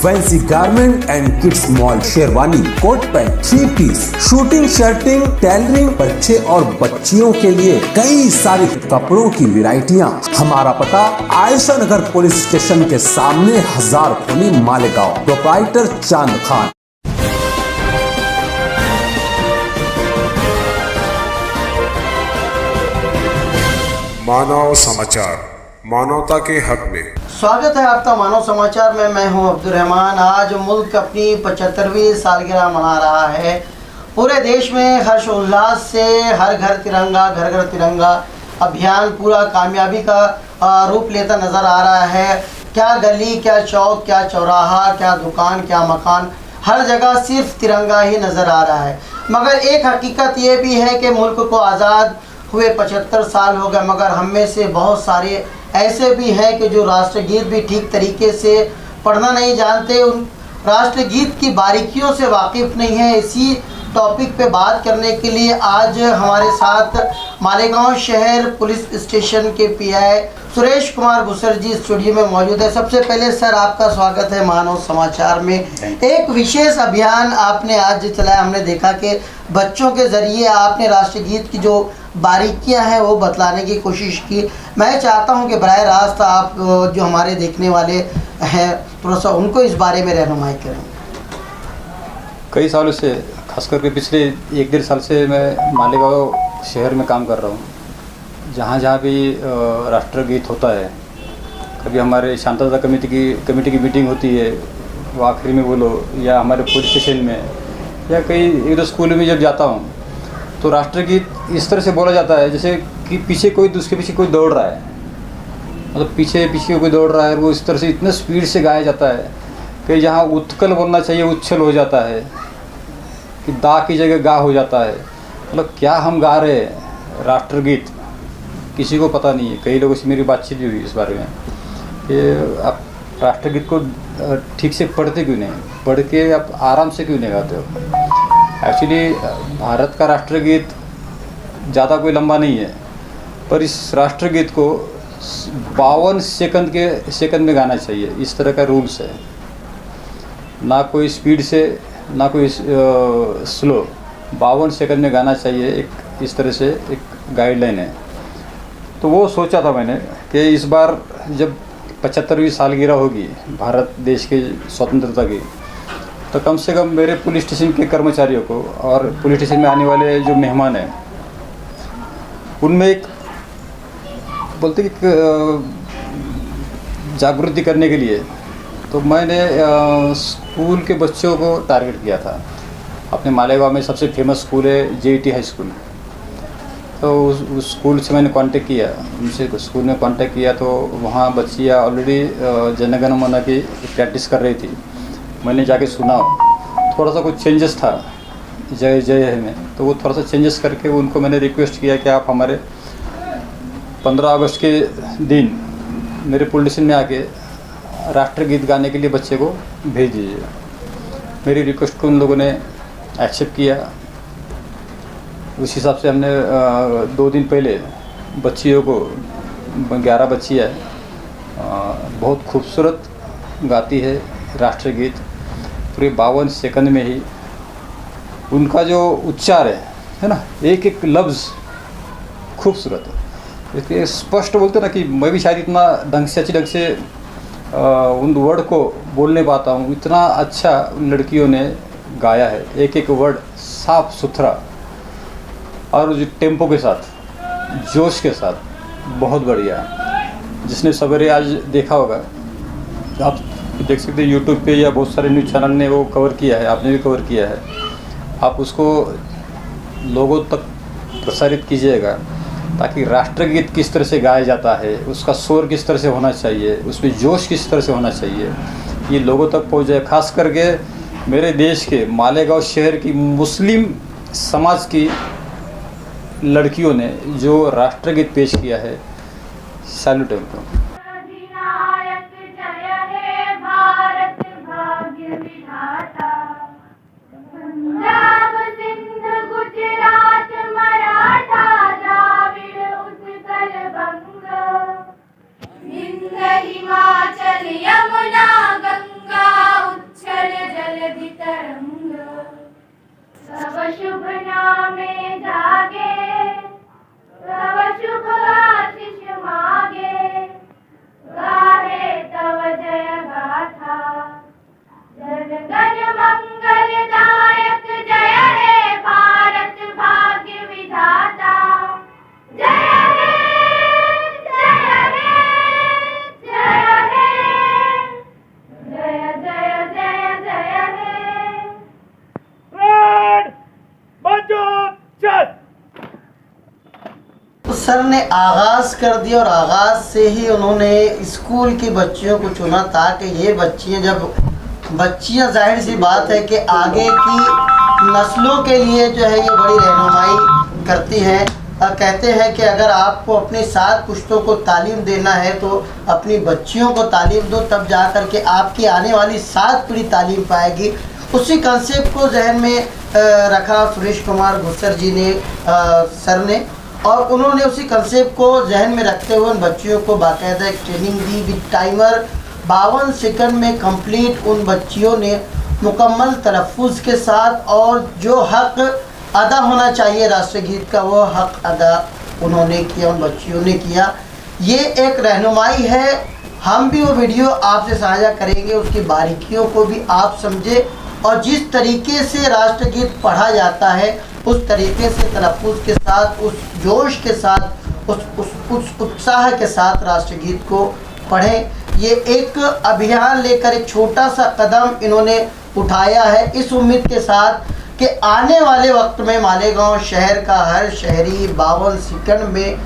Fancy garment and kids mall, sherwani, coat pant, three piece, suiting, shirting, tailoring, बच्चे और बच्चियों के लिए कई सारी कपड़ों की वैरायटियां। हमारा पता आयशा नगर पुलिस स्टेशन के सामने, हजार खोली, मालेगांव। प्रोप्राइटर चांद खान। मानव समाचार, मानवता के हक में। स्वागत है आपका मानव समाचार में। मैं हूं अब्दुल रहमान। आज मुल्क अपनी 75वीं सालगिरह मना रहा है। पूरे देश में हर्ष उल्लास से हर घर तिरंगा, घर घर तिरंगा अभियान पूरा कामयाबी का रूप लेता नज़र आ रहा है। क्या गली, क्या चौक, क्या चौराहा, क्या दुकान, क्या मकान, हर जगह सिर्फ तिरंगा ही नज़र आ रहा है। मगर एक हकीकत ये भी है कि मुल्क को आज़ाद हुए 75 साल हो गए, मगर हम में से बहुत सारे ऐसे भी हैं कि जो राष्ट्रगीत भी ठीक तरीके से पढ़ना नहीं जानते, उन राष्ट्रगीत की बारीकियों से वाकिफ़ नहीं है। इसी टॉपिक पे बात करने के लिए आज हमारे साथ मालेगांव शहर पुलिस स्टेशन के पीआई सुरेश कुमार बुसर जी स्टूडियो में मौजूद है। सबसे पहले सर, आपका स्वागत है मानव समाचार में। एक विशेष अभियान आपने आज चलाया। हमने देखा कि बच्चों के ज़रिए आपने राष्ट्रगीत की जो बारीकियां हैं वो बतलाने की कोशिश की। मैं चाहता हूं कि बराह रास्त आप जो हमारे देखने वाले हैं थोड़ा सा उनको इस बारे में रहनुमाई करें। कई सालों से, खास करके पिछले 1-1.5 साल से मैं मालेगांव शहर में काम कर रहा हूँ। जहाँ जहाँ भी राष्ट्रगीत होता है, कभी हमारे शांतता कमेटी की मीटिंग होती है वो आखिरी में बोलो, या हमारे पुलिस स्टेशन में, या कई 1-2 स्कूल में जब जाता हूँ तो राष्ट्रगीत इस तरह से बोला जाता है जैसे कि पीछे कोई, उसके पीछे कोई दौड़ रहा है। मतलब पीछे कोई दौड़ रहा है, वो इस तरह से इतने स्पीड से गाया जाता है कि जहाँ उत्कल बोलना चाहिए उच्छल हो जाता है, कि दा की जगह गा हो जाता है। मतलब क्या हम गा रहे हैं राष्ट्रगीत, किसी को पता नहीं है। कई लोगों से मेरी बातचीत भी हुई इस बारे में कि आप राष्ट्रगीत को ठीक से पढ़ते क्यों नहीं, पढ़ के आप आराम से क्यों नहीं गाते हो। एक्चुअली भारत का राष्ट्रगीत ज़्यादा कोई लंबा नहीं है, पर इस राष्ट्रगीत को 52 सेकंड में गाना चाहिए। इस तरह का रूल्स है, ना कोई स्पीड से ना कोई स्लो, 52 सेकंड में गाना चाहिए। एक इस तरह से एक गाइडलाइन है। तो वो सोचा था मैंने कि इस बार जब 75वीं सालगिरह होगी भारत देश की स्वतंत्रता की, तो कम से कम मेरे पुलिस स्टेशन के कर्मचारियों को और पुलिस स्टेशन में आने वाले जो मेहमान हैं उनमें एक बोलते कि जागृति करने के लिए तो मैंने स्कूल के बच्चों को टारगेट किया था। अपने मालेगांव में सबसे फेमस स्कूल है JET हाई स्कूल। तो उस स्कूल से मैंने कांटेक्ट किया, उनसे स्कूल में कांटेक्ट किया तो वहाँ बच्चियाँ ऑलरेडी जनगण मन की प्रैक्टिस कर रही थी। मैंने जाके सुना, थोड़ा सा कुछ चेंजेस था जय जय है में, तो वो थोड़ा सा चेंजेस करके उनको मैंने रिक्वेस्ट किया कि आप हमारे 15 अगस्त के दिन मेरे पुलिस स्टेशन में आके राष्ट्रगीत गाने के लिए बच्चे को भेज दीजिए। मेरी रिक्वेस्ट को उन लोगों ने एक्सेप्ट किया। उस हिसाब से हमने 2 दिन पहले बच्चियों को, 11 बच्चियाँ बहुत खूबसूरत गाती है राष्ट्रगीत, पूरे 52 सेकंड में ही उनका जो उच्चार है ना, एक एक लफ्ज़ खूबसूरत है। इसलिए स्पष्ट बोलते ना कि मैं भी शायद इतना ढंग से अच्छी ढंग से उन वर्ड को बोल नहीं पाता हूँ, इतना अच्छा उन लड़कियों ने गाया है। एक एक वर्ड साफ सुथरा और जो टेम्पो के साथ, जोश के साथ, बहुत बढ़िया। जिसने सवेरे आज देखा होगा, आप देख सकते हैं यूट्यूब पे या बहुत सारे न्यूज़ चैनल ने वो कवर किया है, आपने भी कवर किया है। आप उसको लोगों तक प्रसारित कीजिएगा ताकि राष्ट्रगीत किस तरह से गाया जाता है, उसका शोर किस तरह से होना चाहिए, उसमें जोश किस तरह से होना चाहिए, ये लोगों तक पहुंच जाए। खास करके मेरे देश के मालेगांव शहर की मुस्लिम समाज की लड़कियों ने जो राष्ट्रगीत पेश किया है, सैल्यूट है उनको। हिमाचल यमुना गंगा सर ने आगाज़ कर दिया और आगाज़ से ही उन्होंने स्कूल की बच्चियों को चुना था कि ये बच्चियां जाहिर सी बात है कि आगे की नस्लों के लिए जो है ये बड़ी रहनुमाई करती हैं। कहते हैं कि अगर आपको अपने 7 पुश्तों को तालीम देना है तो अपनी बच्चियों को तालीम दो, तब जा कर के आपकी आने वाली 7 पीढ़ी तालीम पाएगी। उसी कंसेप्ट को जहन में रखा सुरेश कुमार गुर्जर जी ने सर ने, और उन्होंने उसी कंसेप्ट को जहन में रखते हुए उन बच्चियों को बाकायदा एक training the with timer. 52 second में कंप्लीट उन बच्चियों ने मुकम्मल तलफ़ुज़ के साथ और जो हक़ अदा होना चाहिए राष्ट्रगीत का वो हक़ अदा उन्होंने किया, उन बच्चियों ने किया। ये एक रहनुमाई है। हम भी वो वीडियो आपसे साझा करेंगे, उसकी बारीकियों को भी आप समझे और जिस तरीके से राष्ट्रगीत पढ़ा जाता है उस तरीके से तलफ़ुज़ के साथ, उस जोश के साथ, उस उत्साह के साथ राष्ट्रगीत को पढ़ें। ये एक अभियान लेकर एक छोटा सा कदम इन्होंने उठाया है, इस उम्मीद के साथ कि आने वाले वक्त में मालेगांव शहर का हर शहरी 52 सेकंड में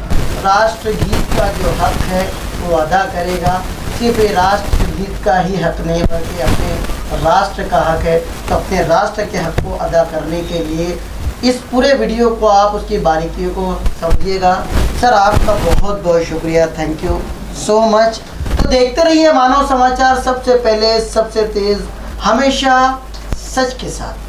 राष्ट्रगीत का जो हक़ है वो अदा करेगा। सिर्फ राष्ट्रगीत का ही हक़ नहीं बल्कि अपने राष्ट्र का हक़ है, तो अपने राष्ट्र के हक़ को अदा करने के लिए इस पूरे वीडियो को आप उसकी बारीकियों को समझिएगा। सर आपका बहुत बहुत शुक्रिया, थैंक यू सो मच। तो देखते रहिए मानव समाचार, सबसे पहले सबसे तेज़, हमेशा सच के साथ।